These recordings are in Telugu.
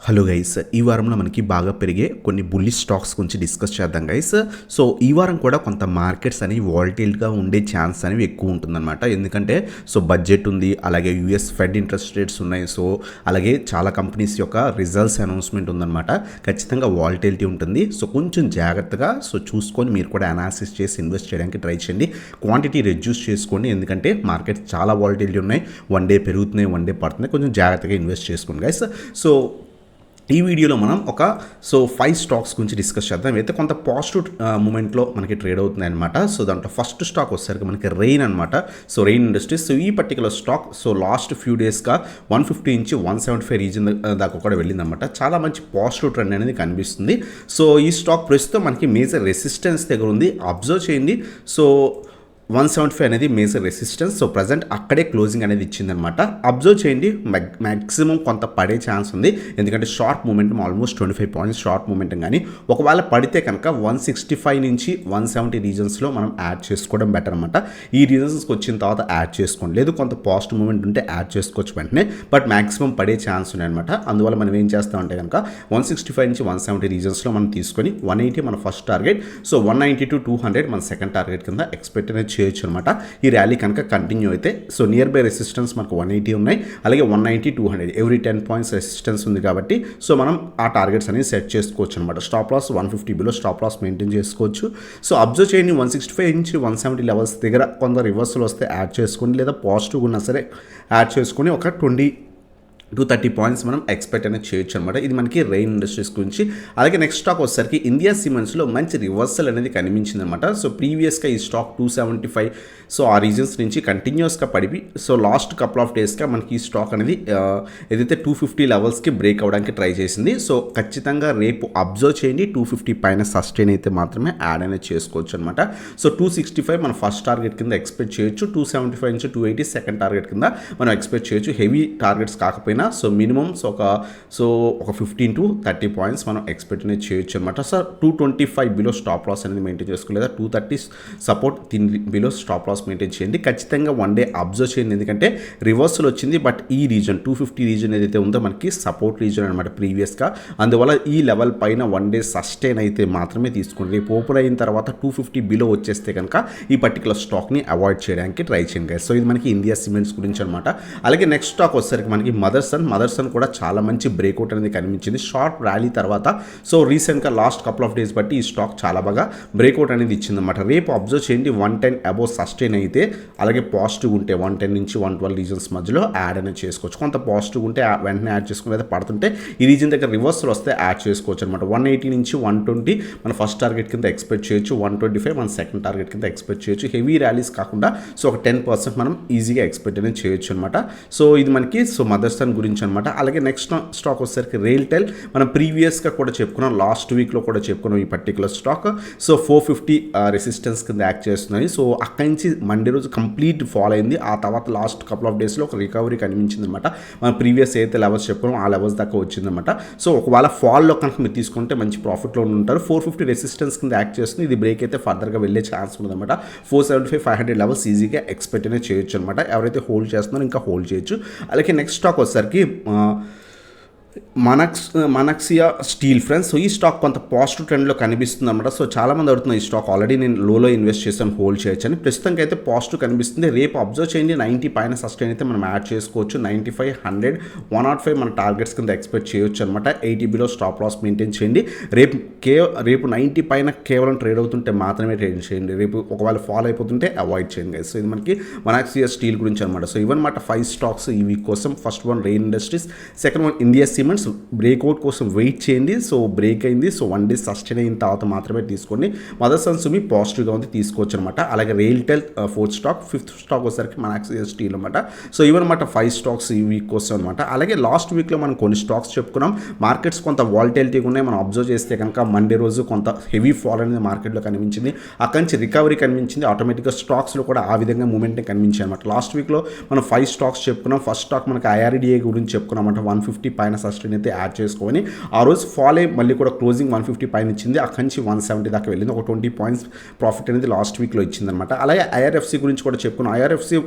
హలో గైస్, ఈ వారంలో మనకి బాగా పెరిగే కొన్ని బుల్లిష్ స్టాక్స్ గురించి డిస్కస్ చేద్దాం గైస్. సో ఈ వారం కూడా కొంత మార్కెట్స్ అనేవి వాలటైల్గా ఉండే ఛాన్స్ అనేవి ఎక్కువ ఉంటుందన్నమాట. ఎందుకంటే బడ్జెట్ ఉంది, అలాగే యూఎస్ ఫెడ్ ఇంట్రెస్ట్ రేట్స్ ఉన్నాయి. సో అలాగే చాలా కంపెనీస్ యొక్క రిజల్ట్స్ అనౌన్స్మెంట్ ఉందన్నమాట. ఖచ్చితంగా వాలటైలిటీ ఉంటుంది. సో కొంచెం జాగ్రత్తగా చూసుకొని మీరు కూడా అనాలిసిస్ చేసి ఇన్వెస్ట్ చేయడానికి ట్రై చేయండి. క్వాంటిటీ రెడ్యూస్ చేసుకోండి, ఎందుకంటే మార్కెట్స్ చాలా వాలటైలిటీ ఉన్నాయి. వన్ డే పెరుగుతున్నాయి, వన్ డే పడుతున్నాయి. కొంచెం జాగ్రత్తగా ఇన్వెస్ట్ చేసుకోండి గైస్. సో ఈ వీడియోలో మనం ఒక 5 స్టాక్స్ గురించి డిస్కస్ చేద్దాం. అయితే కొంత పాజిటివ్ మూమెంట్లో మనకి ట్రేడ్ అవుతున్నాయి అనమాట. సో దాంట్లో ఫస్ట్ స్టాక్ వచ్చేసరికి మనకి రెయిన్ అనమాట. Rain industries. ఈ పర్టికులర్ స్టాక్ లాస్ట్ ఫ్యూ డేస్గా 150 నుంచి 175 రీజన్ దాకా కూడా వెళ్ళిందనమాట. చాలా మంచి పాజిటివ్ ట్రెండ్ అనేది కనిపిస్తుంది. ఈ స్టాక్ ప్రస్తుతం మనకి మేజర్ రెసిస్టెన్స్ దగ్గర ఉంది, అబ్జర్వ్ చేయండి. 175 అనేది మేజర్ రెసిస్టెన్స్. ప్రజెంట్ అక్కడే క్లోజింగ్ అనేది ఇచ్చిందనమాట. అబ్జర్వ్ చేయండి, మ్యాక్సిమం కొంత పడే ఛాన్స్ ఉంది, ఎందుకంటే short momentum almost 25 points short momentum. కానీ ఒకవేళ పడితే కనుక 165 నుంచి 170 రీజన్స్లో మనం యాడ్ చేసుకోవడం బెటర్ అనమాట. ఈ రీజన్స్కి వచ్చిన తర్వాత యాడ్ చేసుకోండి, లేదు కొంత పాజిటివ్ మూమెంట్ ఉంటే యాడ్ చేసుకోవచ్చు వెంటనే, బట్ మ్యాక్సిమం పడే ఛాన్స్ ఉన్నాయన్నమాట. అందువల్ల మనం ఏం చేస్తామంటే కనుక 165 నుంచి 170 రీజన్స్లో మనం తీసుకొని 180 మన ఫస్ట్ టార్గెట్, 190 to 200 మన సెకండ్ టార్గెట్ కింద ఎక్స్పెక్ట్ అనేది చేయొచ్చు అనమాట. ఈ ర్యాలీ కనుక కంటిన్యూ అయితే నియర్ బై రెసిస్టెన్స్ మనకు 180 ఉన్నాయి, అలాగే 190, 200 ఎవ్రీ 10 పాయింట్స్ రెసిస్టెన్స్ ఉంది కాబట్టి మనం ఆ టార్గెట్స్ అనేది సెట్ చేసుకోవచ్చు అనమాట. Stop loss 150 below stop loss maintain చేసుకోవచ్చు. అబ్జర్వ్ చేయండి, 165 నుంచి 170 లెవెల్స్ దగ్గర కొంత రివర్సల్ వస్తే యాడ్ చేసుకోండి, లేదా పాజిటివ్ ఉన్నా సరే యాడ్ చేసుకొని ఒక 20 to 30 పాయింట్స్ మనం ఎక్స్పెక్ట్ అనేది చేయొచ్చు అనమాట. ఇది మనకి రెయిన్ ఇండస్ట్రీస్ గురించి. అలాగే నెక్స్ట్ స్టాక్ వచ్చేసరికి ఇండియా సిమెంట్స్లో మంచి రివర్సల్ అనేది కనిపించింది అనమాట. ప్రీవియస్గా ఈ స్టాక్ 275 ఆ రీజన్స్ నుంచి కంటిన్యూస్గా పడిపి లాస్ట్ కపుల్ ఆఫ్ డేస్గా మనకి ఈ స్టాక్ అనేది ఏదైతే 250 లెవెల్స్కి బ్రేక్ అవ్వడానికి ట్రై చేసింది. ఖచ్చితంగా రేపు అబ్జర్వ్ చేయండి, 250 పైన సస్టైన్ అయితే మాత్రమే యాడ్ అనేది చేసుకోవచ్చు అనమాట. 265 మన ఫస్ట్ టార్గెట్ కింద ఎక్స్పెక్ట్ చేయొచ్చు, 275 నుంచి 280 సెకండ్ టార్గెట్ కింద మనం ఎక్స్పెక్ట్ చేయొచ్చు. హెవీ టార్గెట్స్ కాకపోయినా మినిమం ఒక 15 to 30 పాయింట్స్ మనం ఎక్స్పెక్ట్ అనేది చేయొచ్చు అనమాట. 225 బిలో స్టాప్ లాస్ అనేది మెయింటైన్ చేసుకోవాలి, లేదా 230 support below stop loss maintain చేయండి. ఖచ్చితంగా వన్ డే అబ్జర్వ్ చేయండి, ఎందుకంటే రివర్సల్ వచ్చింది, బట్ ఈ రీజన్ 250 రీజన్ ఏదైతే ఉందో మనకి సపోర్ట్ రీజన్ అనమాట ప్రీవియస్గా. అందువల్ల ఈ లెవెల్ పైన వన్ డే సస్టైన్ అయితే మాత్రమే తీసుకోండి. రేపు ఓపెన్ అయిన తర్వాత 250 బిలో వచ్చేస్తే కనుక ఈ పర్టికులర్ స్టాక్ని అవాయిడ్ చేయడానికి ట్రై చేయండి. ఇది మనకి ఇండియా సిమెంట్స్ గురించి అనమాట. అలాగే నెక్స్ట్ స్టాక్ వచ్చేసరికి మనకి మదర్సన్ కూడా చాలా మంచి బ్రేక్అవుట్ అనేది కనిపించింది షార్ట్ ర్యాలీ తర్వాత. రీసెంట్గా లాస్ట్ కపుల్ ఆఫ్ డేస్ బట్టి ఈ స్టాక్ చాలా బాగా బ్రేక్అవుట్ అనేది ఇచ్చిందన్నమాట. రేపు అబ్జర్వ్ చేయండి, 110 అబోవ్ సస్టైన్ అయితే, అలాగే పాజిటివ్ ఉంటే 110 నుంచి 112 రీజన్స్ మధ్యలో యాడ్ అనేది చేసుకోవచ్చు. కొంత పాజిటివ్ ఉంటే వెంటనే యాడ్ చేసుకుని, లేదా పడుతుంటే ఈ రీజన్ దగ్గర రివర్సల్ వస్తే యాడ్ చేసుకోవచ్చు అనమాట. 180 నుంచి 120 మన ఫస్ట్ టార్గెట్ కింద ఎక్స్పెక్ట్ చేయొచ్చు, 125 మన సెకండ్ టార్గెట్ కింద ఎక్స్పెక్ట్ చేయొచ్చు. హెవీ ర్యాలీస్ కాకుండా ఒక 10% మనం ఈజీగా ఎక్స్పెక్ట్ అనేది చేయొచ్చు అనమాట. ఇది మనకి మదర్సన్ గురించి అనమాట. అలాగే నెక్స్ట్ స్టాక్ వచ్చేసరికి రైల్టెల్. మనం ప్రీవియస్గా కూడా చెప్పుకున్నాం, లాస్ట్ వీక్లో కూడా చెప్పుకున్నాం ఈ పర్టికులర్ స్టాక్. 450 రెసిస్టెన్స్ కింద యాక్ట్ చేస్తున్నాయి. అక్కడి నుంచి మండే రోజు కంప్లీట్ ఫాల్ అయింది. ఆ తర్వాత లాస్ట్ కపుల్ ఆఫ్ డేస్లో ఒక రికవరీ కనిపించింది అనమాట. మనం ప్రీవియస్ అయితే లెవెల్స్ చెప్పుకున్నాం ఆ లెవెల్స్ దాకా వచ్చిందనమాట. ఒకవేళ ఫాల్లో కనుక మీరు తీసుకుంటే మంచి ప్రాఫిట్లో ఉంటారు. 450 రెసిస్టెన్స్ కింద యాక్ట్ చేస్తుంది. ఇది బ్రేక్ అయితే ఫర్దర్గా వెళ్ళే ఛాన్స్ ఉందన్నమాట. 475, 500 లెవెల్స్ ఈజీగా ఎక్స్పెక్ట్ అనేది చేయొచ్చు అనమాట. ఎవరైతే హోల్డ్ చేస్తున్నారో ఇంకా హోల్డ్ చేయొచ్చు. అలాగే నెక్స్ట్ స్టాక్ వచ్చేసరికి మనక్సియా స్టీల్ ఫ్రెండ్స్. ఈ స్టాక్ కొంత పాజిటివ్ ట్రెండ్లో కనిపిస్తుంది అనమాట. చాలామంది అడుగుతున్నారు ఈ స్టాక్ ఆల్రెడీ నేను లోలో ఇన్వెస్ట్ చేశాను, హోల్డ్ చేయొచ్చు అని. ప్రస్తుతానికి అయితే పాజిటివ్ కనిపిస్తుంది. రేపు అబ్జర్వ్ చేయండి, 90 పైన సస్టైన్ అయితే మనం యాడ్ చేసుకోవచ్చు. 95, 100, 105 మన టార్గెట్స్ కింద ఎక్స్పెక్ట్ చేయొచ్చు అనమాట. 80 బిలో స్టాప్ లాస్ మెయింటైన్ చేయండి. రేపు 90 పైన కేవలం ట్రేడ్ అవుతుంటే మాత్రమే ట్రేడ్ చేయండి. రేపు ఒకవేళ ఫాల్ అయిపోతుంటే అవాయిడ్ చేయండి గైస్. ఇది మనకి మనక్సియా స్టీల్ గురించి అనమాట. ఇవన్నమాట 5 స్టాక్స్ ఈ వీక్ కోసం. First one rain industries, second one India cements. Breakout కోసం వెయిట్ చేయండి. బ్రేక్ అయింది, వన్ డే సస్టైన్ అయిన తర్వాత మాత్రమే తీసుకోండి. మదర్సన్ సుమి పాజిటివ్గా ఉంది, తీసుకోవచ్చు అనమాట. అలాగే RailTel fourth stock, fifth stock వచ్చేసరికి మనక్సియా స్టీల్ అనమాట. ఇవన్నమాట 5 స్టాక్స్ ఈ వీక్ కోసం అనమాట. అలాగే లాస్ట్ వీక్లో మనం కొన్ని స్టాక్స్ చెప్పుకున్నాం. మార్కెట్స్ కొంత వాలటైలిటీగా ఉన్నాయి. మనం అబ్జర్వ్ చేస్తే కనుక మండే రోజు కొంత హెవీ ఫాల్ అనేది మార్కెట్లో కనిపించింది. అక్కడి నుంచి రికవరీ కనిపించింది. ఆటోమేటిక్గా స్టాక్స్లో కూడా ఆ విధంగా మూమెంట్ కనిపించాయి అనమాట. లాస్ట్ వీక్లో మనం 5 స్టాక్స్ చెప్పుకున్నాం. ఫస్ట్ స్టాక్ మనకి IRDA గురించి చెప్పుకున్నాం అంటే 150 పైన సస్టైన్ అయితే యాడ్ చేసుకొని ఆ రోజు ఫాల్ అయ్యి మళ్ళీ కూడా క్లోజింగ్ 150 పైన ఇచ్చింది, అక్కడి నుంచి 170 దాకా వెళ్ళింది, ఒక 20 పాయింట్స్ ప్రాఫిట్ అనేది లాస్ట్ వీక్లో ఇచ్చిందనమాట. అలాగే ఐఆర్ఎఫ్సి గురించి కూడా చెప్పుకున్నాం. ఐఆర్ఎఫ్సి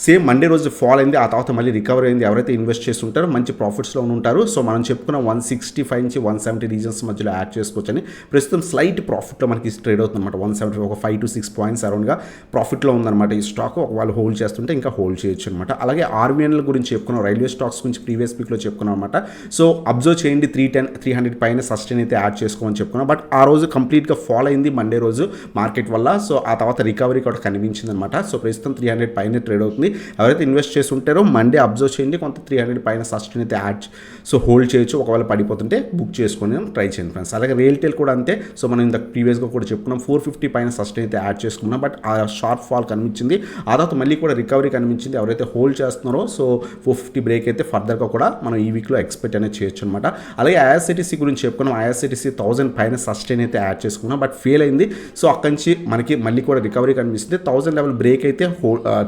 సేమ్ మండే రోజు ఫాల్ అయింది, ఆ తర్వాత మళ్ళీ రికవర్ అయింది. ఎవరైతే ఇన్వెస్ట్ చేసి ఉంటారో మంచి ప్రాఫిట్స్లో ఉంటారు. సో మనం చెప్పుకున్న 165 నుంచి 170 రీజన్స్ మధ్యలో యాడ్ చేసుకోవచ్చని. ప్రస్తుతం స్లైట్ ప్రాఫిట్లో మనకి ట్రేడ్ అవుతుంది అనమాట. 170 ఒక 5 to 6 పాయింట్స్ అరౌండ్గా ప్రాఫిట్లో ఉందన్నమాట ఈ స్టాక్. వాళ్ళు హోల్డ్ చేస్తుంటే ఇంకా హోల్డ్ చేయొచ్చు అనమాట. అలాగే ఆర్వీఎన్ల గురించి చెప్పుకున్నాం, రైల్వే స్టాక్స్ గురించి ప్రీవియస్ వీక్లో చెప్పుకున్నాం అనమాట. సో అబ్జర్వ్ చేయండి, 300 పైన సస్టైన్ అయితే యాడ్ చేసుకోమని చెప్పుకున్నాం. బట్ ఆ రోజు కంప్లీట్గా ఫాల్ అయింది మండే రోజు మార్కెట్ వల్ల. సో ఆ తర్వాత రికవరీ కూడా కనిపించింది అనమాట. సో ప్రస్తుతం 300 పైన ట్రేడ్ అవుతుంది. ఎవరైతే ఇన్వెస్ట్ చేసి ఉంటారో మండే అబ్జర్వ్ చేయండి, కొంత 300 పైన సస్టైన్ అయితే యాడ్ సో హోల్డ్ చేయొచ్చు. ఒకవేళ పడిపోతుంటే బుక్ చేసుకొని ట్రై చేయండి ఫ్రెండ్స్. అలాగే రియల్టెల్ కూడా అంతే. సో మనం ఇంత ప్రీవియస్గా కూడా చెప్పుకున్నాం, 450 పైన సస్టైన్ అయితే యాడ్ చేసుకున్నాం. బట్ ఆ షార్ట్ ఫాల్ కనిపించింది, ఆ తర్వాత మళ్ళీ కూడా రికవరీ కనిపించింది. ఎవరైతే హోల్డ్ చేస్తున్నారో సో 450 బ్రేక్ అయితే ఫర్దర్గా కూడా మనం ఈ వీక్లో ఎక్స్పెక్ట్ అనేది చేయొచ్చు అనమాట. అలాగే ఐఆర్సిటీసీ గురించి చెప్పుకున్నాం, ఐఆర్సిటీసీ 1000 పైన సస్టైన్ అయితే యాడ్ చేసుకున్నాం, బట్ ఫెయిల్ అయింది. సో అక్కడి నుంచి మనకి మళ్ళీ కూడా రికవరీ కనిపిస్తుంది. 1000 లెవెల్ బ్రేక్ అయితే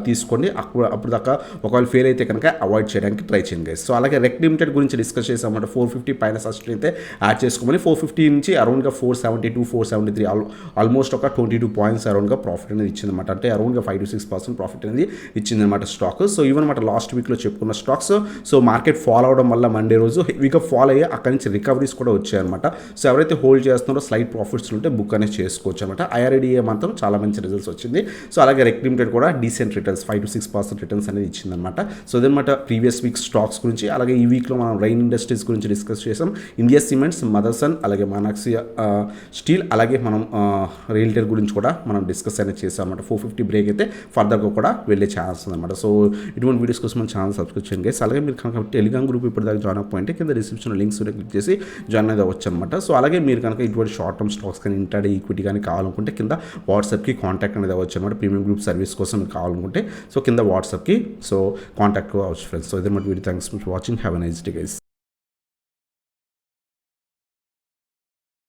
తీసుకోండి. అప్పుడు దాకా ఒకవేళ ఫెయిల్ అయితే కనుక అవాయిడ్ చేయడానికి ట్రై చేయండి గైస్. సో అలాగే రెక్ లిమిటెడ్ గురించి డిస్కస్ చేసామంటే 450 పైన సస్టైన్ అయితే యాడ్ చేసుకోమని. 450 నుంచి అరౌండ్గా 472 473 ఆల్మోస్ట్ ఒక 22 పాయింట్స్ అరౌండ్గా ప్రాఫిట్ అనేది ఇచ్చిందన్నమాట. అంటే అరౌండ్గా 5 to 6% ప్రాఫిట్ అనేది ఇచ్చిందన్నమాట స్టాక్. సో ఇవన్నమాట లాస్ట్ వీక్లో చెప్పుకున్న స్టాక్స్. సో మార్కెట్ ఫాల్ అవడం వల్ల మండే రోజు హెవీగా ఫాల్ అయ్యి అక్కడి నుంచి రికవరీస్ కూడా వచ్చాయన్నమాట. సో ఎవరైతే హోల్డ్ చేస్తున్నారో స్లైట్ ప్రాఫిట్స్ ఉంటే బుక్ అనేది చేసుకోవచ్చు అనమాట. ఐఆర్ఐడిఏ మాత్రం చాలా మంచి రిజల్ట్స్ వచ్చింది. సో అలాగే రెక్ లిమిటెడ్ కూడా డీసెంట్ రిటర్న్స్ 5 to 6% రిటర్న్స్ అనేది ఇచ్చిందనమాట. సో ఇదన్నమాట ప్రీవియస్ వీక్ స్టాక్స్ గురించి. అలాగే ఈ వీక్లో మనం రైన్ ఇండస్ట్రీస్ గురించి డిస్కస్ చేసాం. ఇండియా సిమెంట్స్, మదర్సన్, అలాగే మనాక్సియా స్టీల్, అలాగే మనం రియల్టెల్ గురించి కూడా మనం డిస్కస్ అనేది చేసాం అనమాట. 450 బ్రేక్ అయితే ఫర్దర్గా కూడా వెళ్ళే ఛాన్స్ ఉందన్నమాట. సో ఇటువంటి వీడియోస్ కోసం మన ఛానల్ సబ్స్క్రైబ్ చేయండి గైస్. అలాగే మీరు కనుక టెలిగ్రామ్ గ్రూప్ ఇప్పటిదాకా జాయిన్ అవ్వకపోయింటే కింద డిస్క్రిప్షన్లో లింక్స్ క్లిక్ చేసి జాయిన్ అయితే అవ్వచ్చు అనమాట. సో అలాగే మీరు కనుక ఇటువంటి షార్ట్ టర్మ్ స్టాక్స్ కానీ ఇంటర్డే ఈక్విటీ కానీ కావాలనుకుంటే కింద వాట్సాప్కి కాంటాక్ట్ అనేది అవ్వచ్చు అనమాట. ప్రీమియం గ్రూప్ సర్వీస్ కోసం మీరు కావాలనుకుంటే సో కింద వాట్సాప్కి సో కాంటాక్ట్ అవ్వచ్చు ఫ్రెండ్స్. సో ఇదే మాట video. Thanks for watching. Have a nice day guys.